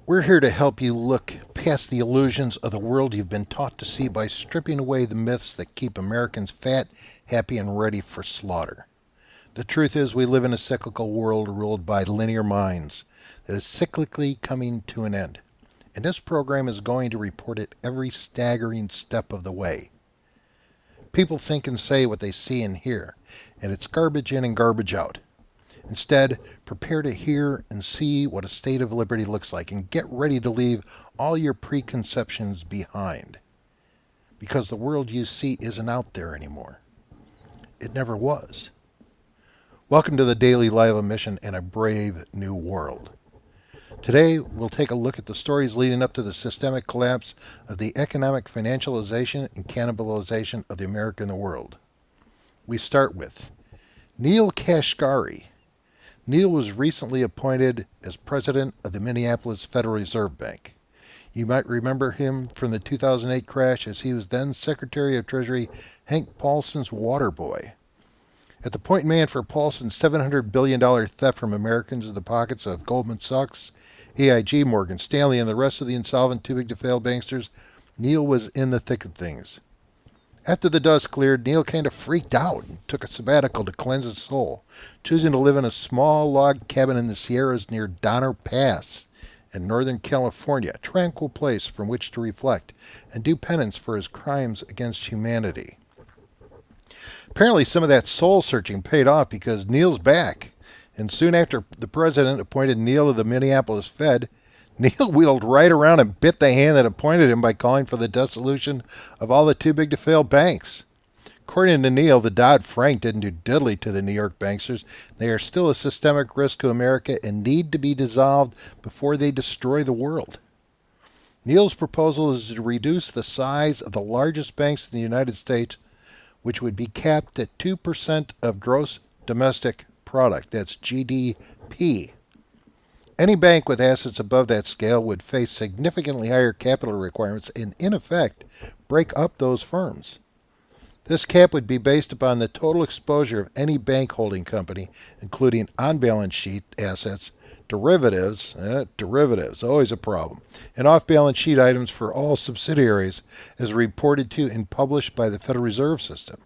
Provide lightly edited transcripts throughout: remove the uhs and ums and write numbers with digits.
We're here to help you look past the illusions of the world you've been taught to see by stripping away the myths that keep Americans fat, happy, and ready for slaughter. The truth is, we live in a cyclical world ruled by linear minds that is cyclically coming to an end. And this program is going to report it every staggering step of the way. People think and say what they see and hear, and it's garbage in and garbage out. Instead, prepare to hear and see what a state of liberty looks like and get ready to leave all your preconceptions behind. Because the world you see isn't out there anymore. It never was. Welcome to the Daily Lie of Omission and a brave new world. Today, we'll take a look at the stories leading up to the systemic collapse of the economic financialization and cannibalization of the America and the world. We start with Neel Kashkari. Neel was recently appointed as president of the Minneapolis Federal Reserve Bank. You might remember him from the 2008 crash as he was then Secretary of Treasury Hank Paulson's water boy. At the point man for Paulson's $700 billion theft from Americans in the pockets of Goldman Sachs, AIG, Morgan Stanley, and the rest of the insolvent too-big-to-fail banksters, Neel was in the thick of things. After the dust cleared, Neel kind of freaked out and took a sabbatical to cleanse his soul, choosing to live in a small log cabin in the Sierras near Donner Pass in Northern California, a tranquil place from which to reflect and do penance for his crimes against humanity. Apparently, some of that soul-searching paid off because Neel's back, and soon after the president appointed Neel to the Minneapolis Fed, Neel wheeled right around and bit the hand that appointed him by calling for the dissolution of all the too-big-to-fail banks. According to Neel, the Dodd-Frank didn't do diddly to the New York banksters. They are still a systemic risk to America and need to be dissolved before they destroy the world. Neel's proposal is to reduce the size of the largest banks in the United States, which would be capped at 2% of gross domestic product. That's GDP. Any bank with assets above that scale would face significantly higher capital requirements and, in effect, break up those firms. This cap would be based upon the total exposure of any bank holding company, including on-balance sheet assets, derivatives, always a problem, and off-balance sheet items for all subsidiaries as reported to and published by the Federal Reserve System.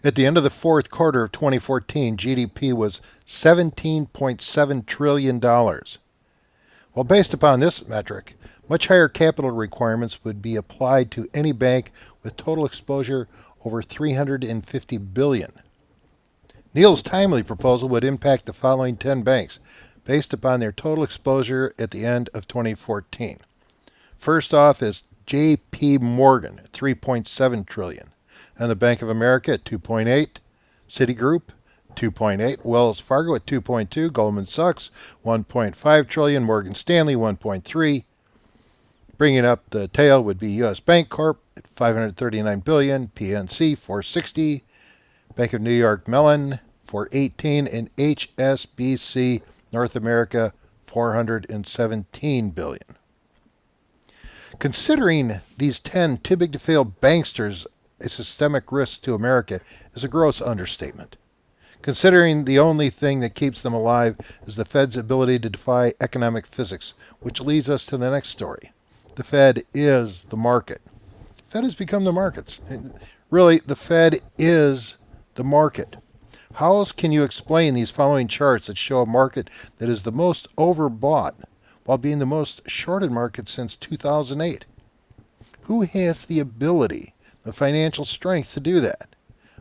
At the end of the fourth quarter of 2014, GDP was $17.7 trillion. Well, based upon this metric, much higher capital requirements would be applied to any bank with total exposure over $350 billion. Neel's timely proposal would impact the following 10 banks based upon their total exposure at the end of 2014. First off is J.P. Morgan at $3.7 trillion, and the Bank of America at $2.8, Citigroup 2.8, Wells Fargo at 2.2, Goldman Sachs 1.5 trillion, Morgan Stanley 1.3. Bringing up the tail would be U.S. Bank Corp at $539 billion, PNC 460, Bank of New York Mellon 418, and HSBC North America $417 billion. Considering these 10 too-big-to-fail banksters a systemic risk to America is a gross understatement. Considering the only thing that keeps them alive is the Fed's ability to defy economic physics, which leads us to the next story. The Fed is the market. The Fed has become the markets. Really, the Fed is the market. How else can you explain these following charts that show a market that is the most overbought while being the most shorted market since 2008? Who has the ability, the financial strength to do that?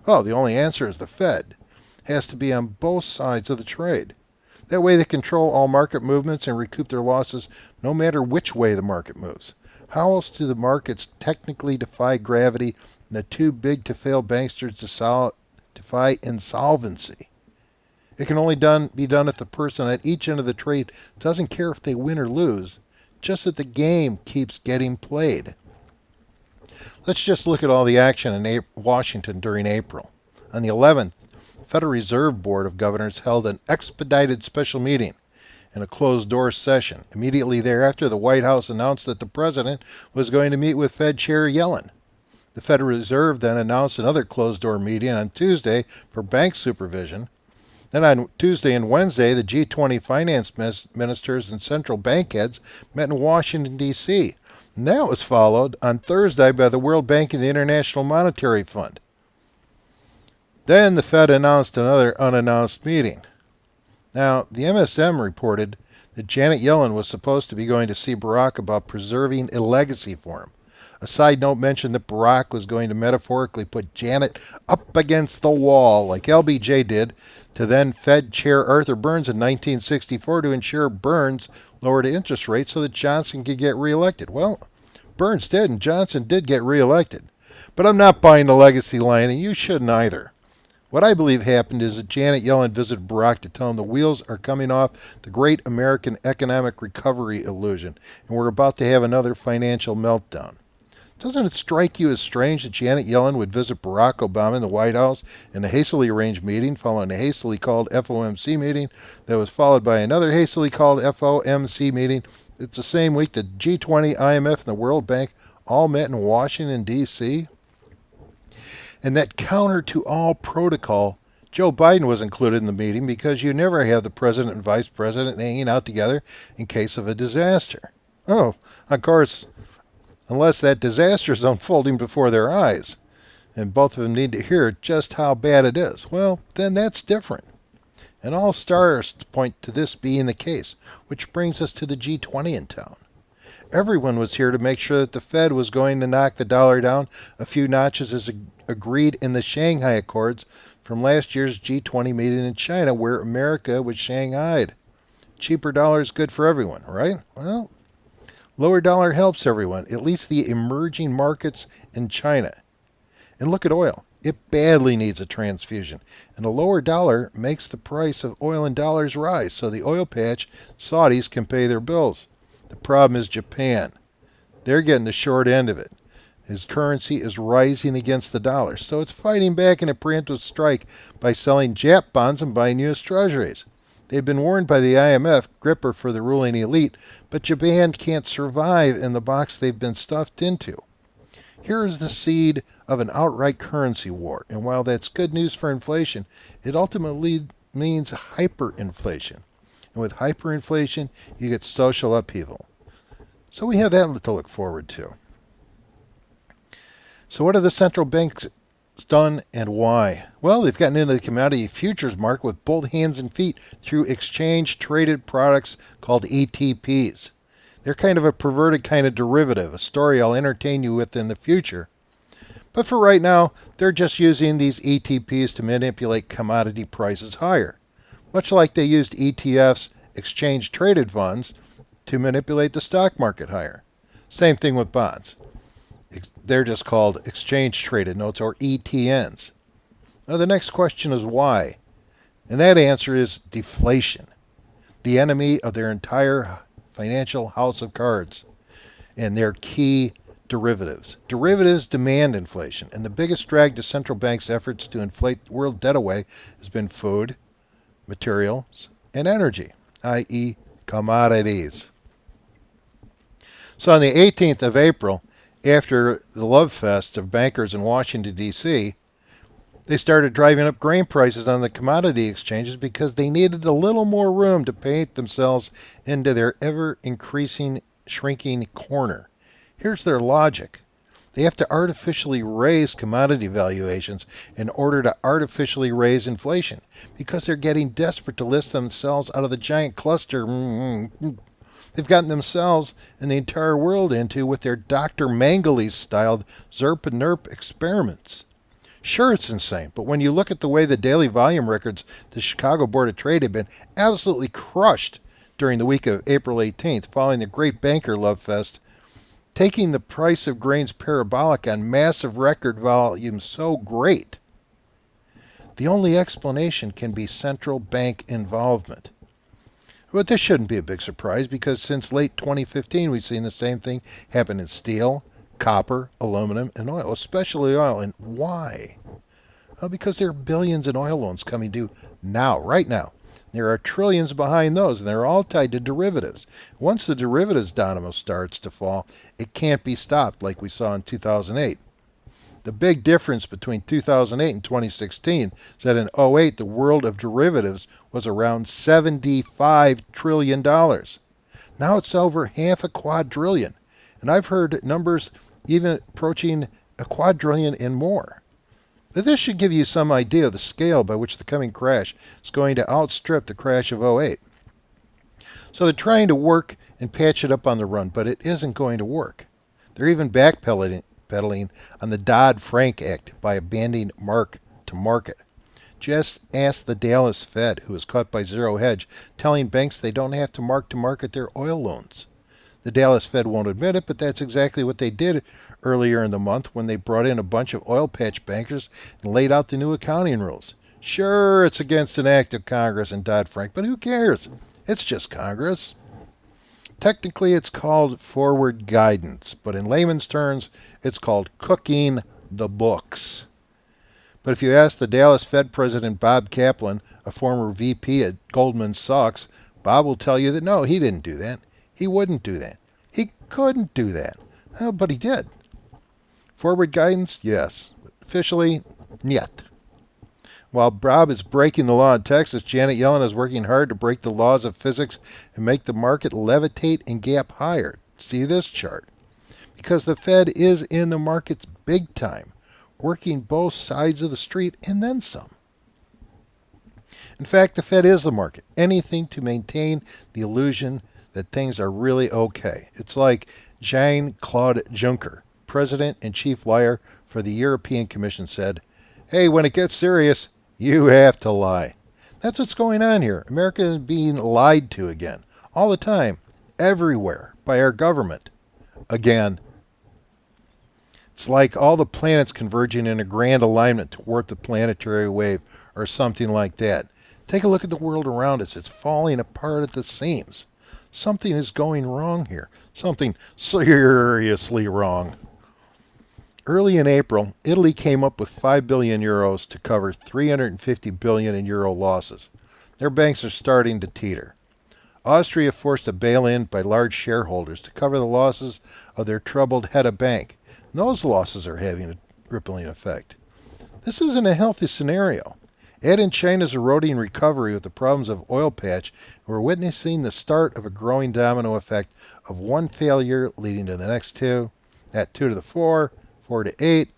Oh, the only answer is the Fed. It has to be on both sides of the trade. That way they control all market movements and recoup their losses no matter which way the market moves. How else do the markets technically defy gravity and the too-big-to-fail banksters defy insolvency? It can only be done if the person at each end of the trade doesn't care if they win or lose, just that the game keeps getting played. Let's just look at all the action in Washington during April. On the 11th, the Federal Reserve Board of Governors held an expedited special meeting in a closed-door session. Immediately thereafter, the White House announced that the president was going to meet with Fed Chair Yellen. The Federal Reserve then announced another closed-door meeting on Tuesday for bank supervision. Then on Tuesday and Wednesday, the G20 finance ministers and central bank heads met in Washington, D.C. And that was followed on Thursday by the World Bank and the International Monetary Fund. Then the Fed announced another unannounced meeting. Now, the MSM reported that Janet Yellen was supposed to be going to see Barack about preserving a legacy for him. A side note mentioned that Barack was going to metaphorically put Janet up against the wall, like LBJ did to then Fed Chair Arthur Burns in 1964 to ensure Burns lowered interest rates so that Johnson could get reelected. Well, Burns did, and Johnson did get reelected. But I'm not buying the legacy line, and you shouldn't either. What I believe happened is that Janet Yellen visited Barack to tell him the wheels are coming off the great American economic recovery illusion, and we're about to have another financial meltdown. Doesn't it strike you as strange that Janet Yellen would visit Barack Obama in the White House in a hastily arranged meeting following a hastily called FOMC meeting that was followed by another hastily called FOMC meeting? It's the same week that G20, IMF, and the World Bank all met in Washington, D.C.? And that counter to all protocol, Joe Biden was included in the meeting because you never have the president and vice president hanging out together in case of a disaster. Oh, of course, unless that disaster is unfolding before their eyes, and both of them need to hear just how bad it is. Well, then that's different. And all stars point to this being the case, which brings us to the G20 in town. Everyone was here to make sure that the Fed was going to knock the dollar down a few notches as agreed in the Shanghai Accords from last year's G20 meeting in China, where America was shanghaied. Cheaper dollar is good for everyone, right? Well, lower dollar helps everyone, at least the emerging markets in China. And look at oil. It badly needs a transfusion. And a lower dollar makes the price of oil in dollars rise, so the oil patch Saudis can pay their bills. The problem is Japan. They're getting the short end of it. His currency is rising against the dollar, so it's fighting back in a preemptive strike by selling Jap bonds and buying U.S. treasuries. They've been warned by the IMF, gripper for the ruling elite, but Japan can't survive in the box they've been stuffed into. Here is the seed of an outright currency war, and while that's good news for inflation, it ultimately means hyperinflation. And with hyperinflation, you get social upheaval. So we have that to look forward to. So what have the central banks done and why? Well, they've gotten into the commodity futures market with both hands and feet through exchange-traded products called ETPs. They're kind of a perverted kind of derivative, a story I'll entertain you with in the future. But for right now, they're just using these ETPs to manipulate commodity prices higher, much like they used ETFs, exchange-traded funds, to manipulate the stock market higher. Same thing with bonds. They're just called exchange-traded notes, or ETNs. Now the next question is why? And that answer is deflation, the enemy of their entire financial house of cards, and their key derivatives. Derivatives demand inflation, and the biggest drag to central banks' efforts to inflate world debt away has been food, materials, and energy, i.e. commodities. So on the 18th of April, after the love fest of bankers in Washington, D.C., they started driving up grain prices on the commodity exchanges because they needed a little more room to paint themselves into their ever-increasing, shrinking corner. Here's their logic. They have to artificially raise commodity valuations in order to artificially raise inflation because they're getting desperate to lift themselves out of the giant cluster they've gotten themselves and the entire world into with their Dr. Mengele-styled ZERP and NERP experiments. Sure, it's insane, but when you look at the way the daily volume records the Chicago Board of Trade have been absolutely crushed during the week of April 18th, following the great banker love fest, taking the price of grains parabolic on massive record volumes so great, the only explanation can be central bank involvement. But this shouldn't be a big surprise because since late 2015 we've seen the same thing happen in steel, copper, aluminum, and oil, especially oil. And why? Well, because there are billions in oil loans coming due now, right now. There are trillions behind those, and they're all tied to derivatives. Once the derivatives domino starts to fall, it can't be stopped like we saw in 2008. The big difference between 2008 and 2016 is that in '08 the world of derivatives was around $75 trillion. Now it's over half a quadrillion. And I've heard numbers even approaching a quadrillion and more. But this should give you some idea of the scale by which the coming crash is going to outstrip the crash of '08. So they're trying to work and patch it up on the run, but it isn't going to work. They're even backpedaling on the Dodd-Frank Act by abandoning mark-to-market. Just ask the Dallas Fed, who was caught by Zero Hedge, telling banks they don't have to mark-to-market their oil loans. The Dallas Fed won't admit it, but that's exactly what they did earlier in the month when they brought in a bunch of oil patch bankers and laid out the new accounting rules. Sure, it's against an act of Congress and Dodd-Frank, but who cares? It's just Congress. Technically, it's called forward guidance, but in layman's terms, it's called cooking the books. But if you ask the Dallas Fed President Bob Kaplan, a former VP at Goldman Sachs, Bob will tell you that no, he didn't do that. He wouldn't do that. He couldn't do that. But he did. Forward guidance? Yes. Officially? Niet. While Bob is breaking the law in Texas, Janet Yellen is working hard to break the laws of physics and make the market levitate and gap higher. See this chart. Because the Fed is in the markets big time, working both sides of the street and then some. In fact, the Fed is the market. Anything to maintain the illusion that things are really okay. It's like Jean-Claude Juncker, president and chief liar for the European Commission, said, "Hey, when it gets serious, you have to lie." That's what's going on here. America is being lied to again, all the time, everywhere, by our government. Again. It's like all the planets converging in a grand alignment to warp the planetary wave or something like that. Take a look at the world around us. It's falling apart at the seams. Something is going wrong here. Something seriously wrong. Early in April, Italy came up with 5 billion euros to cover 350 billion in euro losses. Their banks are starting to teeter. Austria forced a bail-in by large shareholders to cover the losses of their troubled head of bank. And those losses are having a rippling effect. This isn't a healthy scenario. Add in China's eroding recovery with the problems of oil patch, and we're witnessing the start of a growing domino effect of one failure leading to the next two. At 2 to the 4, 4 to 8,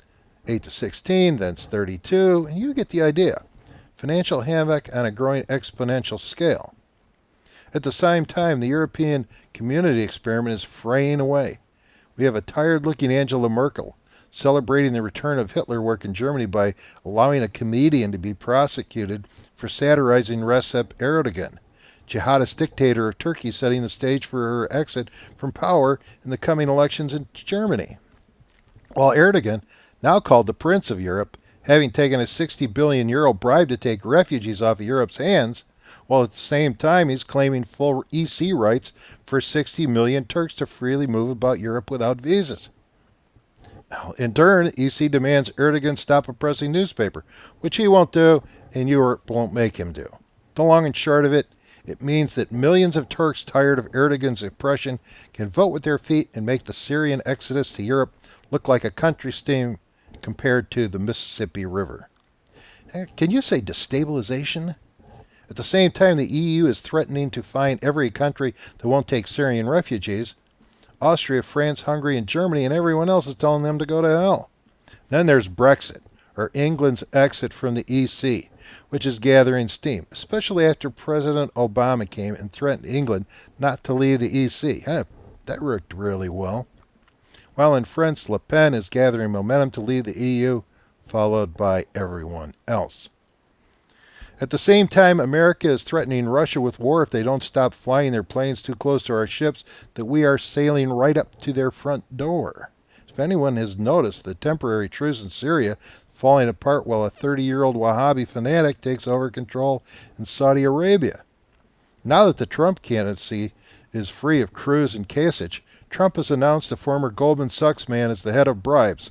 8 to 16, then it's 32, and you get the idea. Financial havoc on a growing exponential scale. At the same time, the European community experiment is fraying away. We have a tired-looking Angela Merkel celebrating the return of Hitler work in Germany by allowing a comedian to be prosecuted for satirizing Recep Erdogan, jihadist dictator of Turkey, setting the stage for her exit from power in the coming elections in Germany. While Erdogan, now called the Prince of Europe, having taken a 60 billion euro bribe to take refugees off of Europe's hands, while at the same time he's claiming full EC rights for 60 million Turks to freely move about Europe without visas. In turn, EC demands Erdogan stop a pressing newspaper, which he won't do and Europe won't make him do. The long and short of it, it means that millions of Turks tired of Erdogan's oppression can vote with their feet and make the Syrian exodus to Europe look like a country stream compared to the Mississippi River. Can you say destabilization? At the same time, the EU is threatening to fine every country that won't take Syrian refugees. Austria, France, Hungary, and Germany, and everyone else is telling them to go to hell. Then there's Brexit, or England's exit from the EC, which is gathering steam, especially after President Obama came and threatened England not to leave the EC. That worked really well. While in France, Le Pen is gathering momentum to leave the EU, followed by everyone else. At the same time, America is threatening Russia with war if they don't stop flying their planes too close to our ships that we are sailing right up to their front door. If anyone has noticed, the temporary truce in Syria falling apart while a 30-year-old Wahhabi fanatic takes over control in Saudi Arabia. Now that the Trump candidacy is free of Cruz and Kasich, Trump has announced a former Goldman Sachs man as the head of bribes.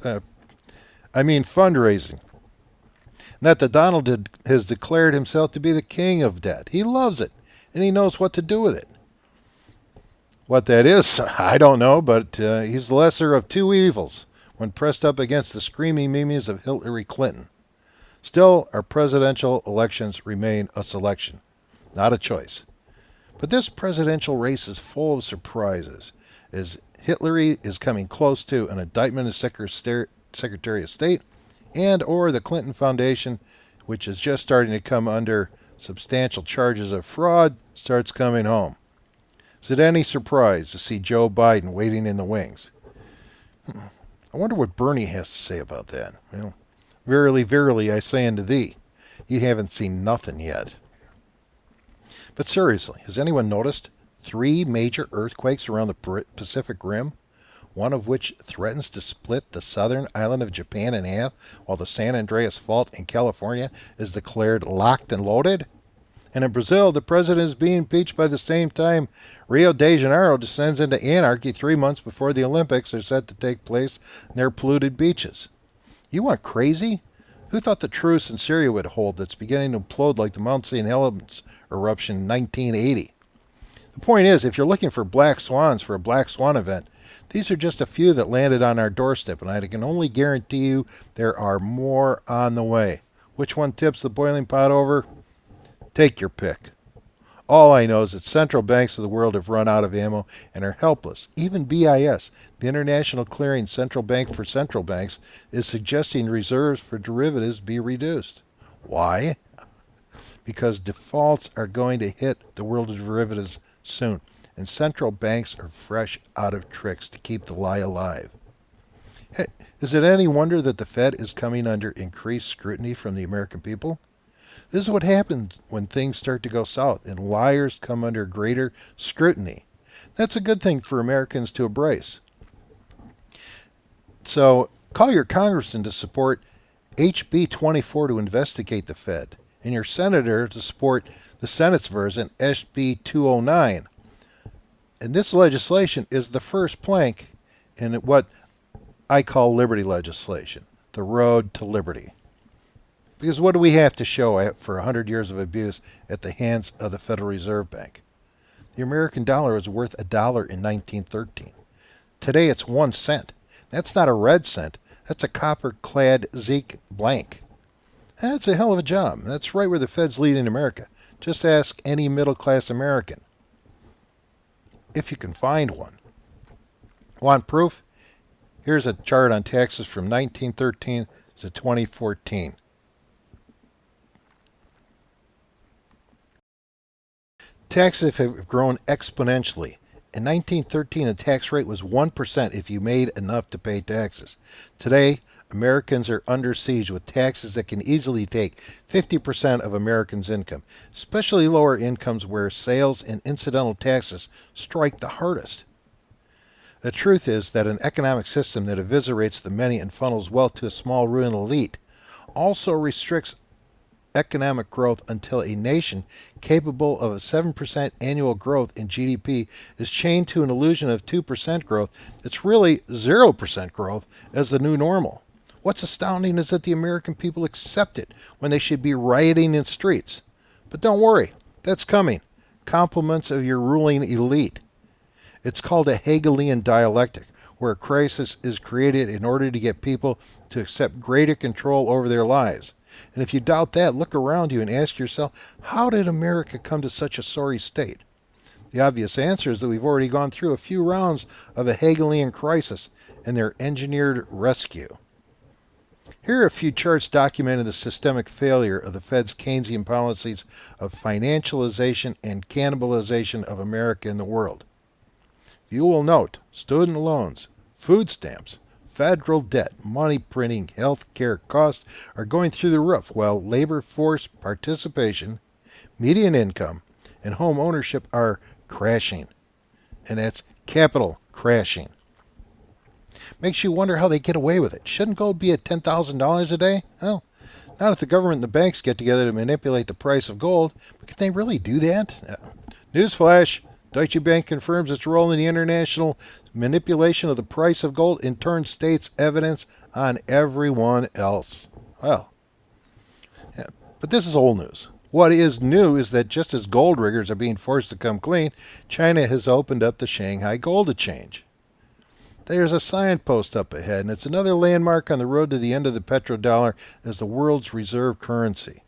Fundraising. That the Donald has declared himself to be the king of debt. He loves it, and he knows what to do with it. What that is, I don't know, but he's the lesser of two evils. when pressed up against the screaming memes of Hillary Clinton. Still, our presidential elections remain a selection, not a choice. But this presidential race is full of surprises, as Hillary is coming close to an indictment as Secretary of State, and or the Clinton Foundation, which is just starting to come under substantial charges of fraud, starts coming home. Is it any surprise to see Joe Biden waiting in the wings? I wonder what Bernie has to say about that. Well, verily, verily, I say unto thee, you haven't seen nothing yet. But seriously, has anyone noticed 3 major earthquakes around the Pacific Rim, one of which threatens to split the southern island of Japan in half, while the San Andreas Fault in California is declared locked and loaded? And in Brazil, the president is being impeached by the same time Rio de Janeiro descends into anarchy 3 months before the Olympics are set to take place in their polluted beaches. You want crazy? Who thought the truce in Syria would hold that's beginning to implode like the Mount St. Helens eruption in 1980? The point is, if you're looking for black swans for a black swan event, these are just a few that landed on our doorstep, and I can only guarantee you there are more on the way. Which one tips the boiling pot over? Take your pick. All I know is that central banks of the world have run out of ammo and are helpless. Even BIS, the International Clearing Central Bank for Central Banks, is suggesting reserves for derivatives be reduced. Why? Because defaults are going to hit the world of derivatives soon, and central banks are fresh out of tricks to keep the lie alive. Hey, is it any wonder that the Fed is coming under increased scrutiny from the American people? This is what happens when things start to go south and liars come under greater scrutiny. That's a good thing for Americans to embrace. So call your congressman to support HB 24 to investigate the Fed, and your senator to support the Senate's version, SB 209. And this legislation is the first plank in what I call liberty legislation, the road to liberty. Because what do we have to show for 100 years of abuse at the hands of the Federal Reserve Bank? The American dollar was worth $1 in 1913. Today it's 1 cent. That's not a red cent. That's a copper-clad Zeke blank. That's a hell of a job. That's right where the Fed's leading America. Just ask any middle-class American, if you can find one. Want proof? Here's a chart on taxes from 1913 to 2014. Taxes have grown exponentially. In 1913, the tax rate was 1% if you made enough to pay taxes. Today, Americans are under siege with taxes that can easily take 50% of Americans' income, especially lower incomes where sales and incidental taxes strike the hardest. The truth is that an economic system that eviscerates the many and funnels wealth to a small ruined elite also restricts economic growth until a nation capable of a 7% annual growth in GDP is chained to an illusion of 2% growth that's really 0% growth as the new normal. What's astounding is that the American people accept it when they should be rioting in streets. But don't worry, that's coming. Compliments of your ruling elite. It's called a Hegelian dialectic, where a crisis is created in order to get people to accept greater control over their lives. And if you doubt that, look around you and ask yourself, how did America come to such a sorry state? The obvious answer is that we've already gone through a few rounds of a Hegelian crisis and their engineered rescue. Here are a few charts documenting the systemic failure of the Fed's Keynesian policies of financialization and cannibalization of America and the world. You will note student loans, food stamps, federal debt, money printing, health care costs are going through the roof, while labor force participation, median income, and home ownership are crashing. And that's capital crashing. Makes you wonder how they get away with it. Shouldn't gold be at $10,000 a day? Well, not if the government and the banks get together to manipulate the price of gold. But can they really do that? Newsflash. Deutsche Bank confirms its role in the international manipulation of the price of gold, in turn states evidence on everyone else. Well, yeah, but this is old news. What is new is that just as gold riggers are being forced to come clean, China has opened up the Shanghai Gold Exchange. There's a signpost up ahead, and it's another landmark on the road to the end of the petrodollar as the world's reserve currency.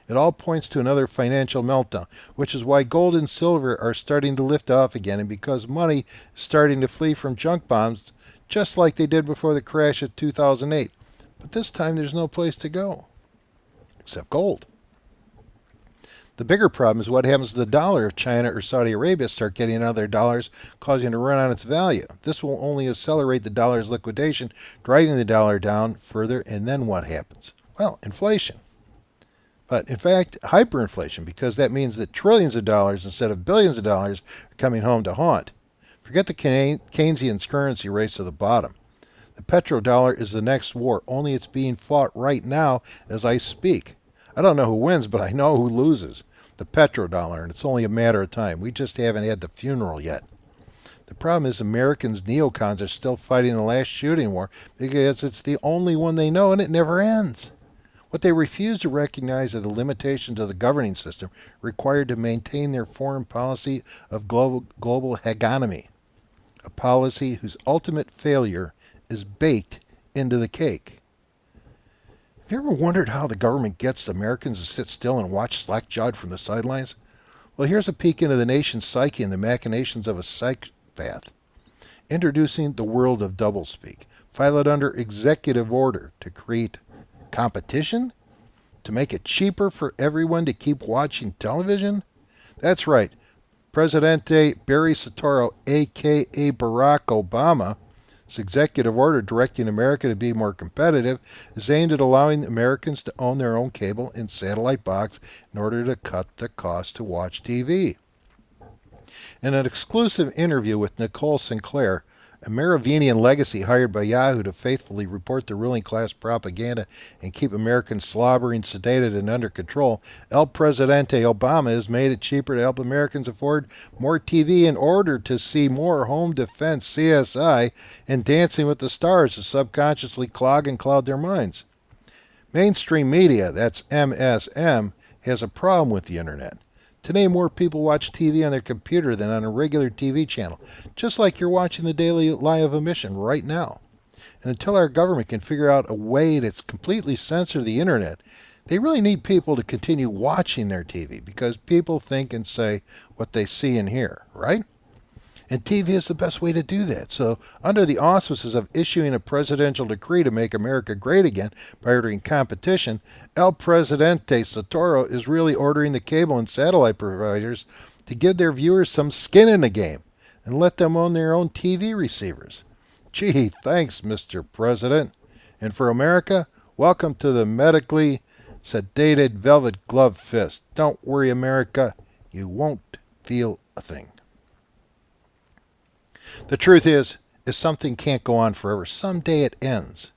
It all points to another financial meltdown, which is why gold and silver are starting to lift off again, and because money is starting to flee from junk bonds, just like they did before the crash of 2008. But this time there's no place to go, except gold. The bigger problem is what happens to the dollar if China or Saudi Arabia start getting out of their dollars, causing it to run on its value. This will only accelerate the dollar's liquidation, driving the dollar down further, and then what happens? Well, inflation. But in fact, hyperinflation, because that means that trillions of dollars instead of billions of dollars are coming home to haunt. Forget the Keynesian currency race to the bottom. The petrodollar is the next war, only it's being fought right now as I speak. I don't know who wins, but I know who loses. The petrodollar, and it's only a matter of time. We just haven't had the funeral yet. The problem is Americans, neocons, are still fighting the last shooting war because it's the only one they know and it never ends. What they refuse to recognize are the limitations of the governing system required to maintain their foreign policy of global hegemony, a policy whose ultimate failure is baked into the cake. Have you ever wondered how the government gets Americans to sit still and watch slack-jawed from the sidelines? Well, here's a peek into the nation's psyche and the machinations of a psychopath. Introducing the world of doublespeak. File it under executive order to create competition? To make it cheaper for everyone to keep watching television? That's right. Presidente Barry Soetoro, a.k.a. Barack Obama, executive order directing America to be more competitive is aimed at allowing Americans to own their own cable and satellite box in order to cut the cost to watch TV. In an exclusive interview with Nicole Sinclair, a Merovingian legacy hired by Yahoo to faithfully report the ruling class propaganda and keep Americans slobbering, sedated, and under control, El Presidente Obama has made it cheaper to help Americans afford more TV in order to see more home defense, CSI, and Dancing with the Stars to subconsciously clog and cloud their minds. Mainstream media, that's MSM, has a problem with the internet. Today, more people watch TV on their computer than on a regular TV channel, just like you're watching the Daily Lie of Omission right now. And until our government can figure out a way to completely censor the internet, they really need people to continue watching their TV, because people think and say what they see and hear, right? And TV is the best way to do that. So, under the auspices of issuing a presidential decree to make America great again by ordering competition, El Presidente Soetoro is really ordering the cable and satellite providers to give their viewers some skin in the game and let them own their own TV receivers. Gee, thanks, Mr. President. And for America, welcome to the medically sedated velvet glove fist. Don't worry, America, you won't feel a thing. The truth is, if something can't go on forever, someday it ends.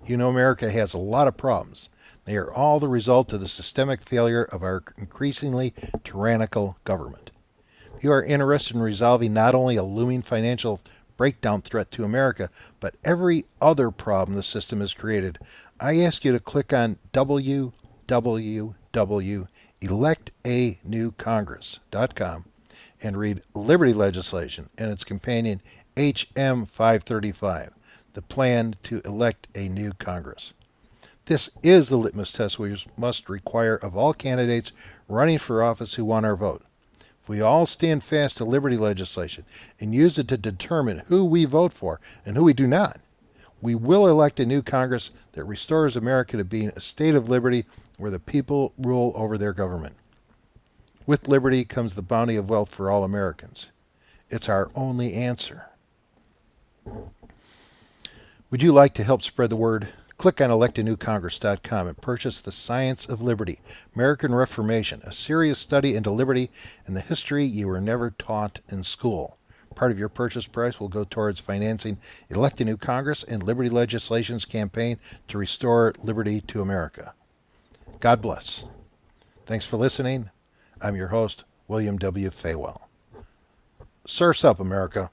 You know, America has a lot of problems. They are all the result of the systemic failure of our increasingly tyrannical government. If you are interested in resolving not only a looming financial breakdown threat to America, but every other problem the system has created, I ask you to click on www.electanewcongress.com and read Liberty legislation and its companion HM 535, the plan to elect a new Congress. This is the litmus test we must require of all candidates running for office who want our vote. If we all stand fast to liberty legislation and use it to determine who we vote for and who we do not, we will elect a new Congress that restores America to being a state of liberty where the people rule over their government. With liberty comes the bounty of wealth for all Americans. It's our only answer. Would you like to help spread the word? Click on electanewcongress.com and purchase The Science of Liberty, American Reformation, a serious study into liberty and the history you were never taught in school. Part of your purchase price will go towards financing Elect a New Congress and Liberty Legislation's campaign to restore liberty to America. God bless. Thanks for listening. I'm your host, William W. Faywell. Surf's up, America.